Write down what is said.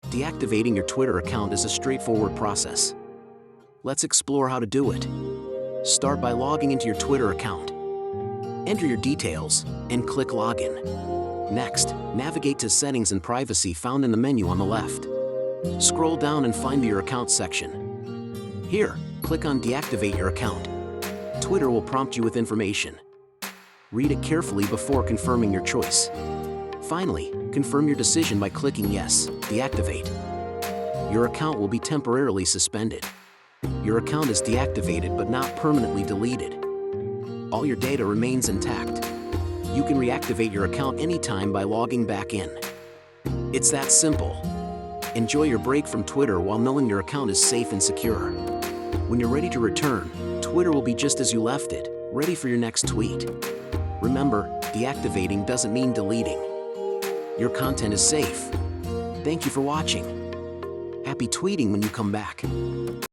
Deactivating your Twitter account is a straightforward process. Let's explore how to do it. Start by logging into your Twitter account. Enter your details and click Login. Next, navigate to Settings and Privacy found in the menu on the left. Scroll down and find the Your Account section. Here, click on Deactivate your account. Twitter will prompt you with information. Read it carefully before confirming your choice. Finally, confirm your decision by clicking Yes, Deactivate. Your account will be temporarily suspended. Your account is deactivated but not permanently deleted. All your data remains intact. You can reactivate your account anytime by logging back in. It's that simple. Enjoy your break from Twitter while knowing your account is safe and secure. When you're ready to return, Twitter will be just as you left it, ready for your next tweet. Remember, deactivating doesn't mean deleting. Your content is safe. Thank you for watching. Happy tweeting when you come back.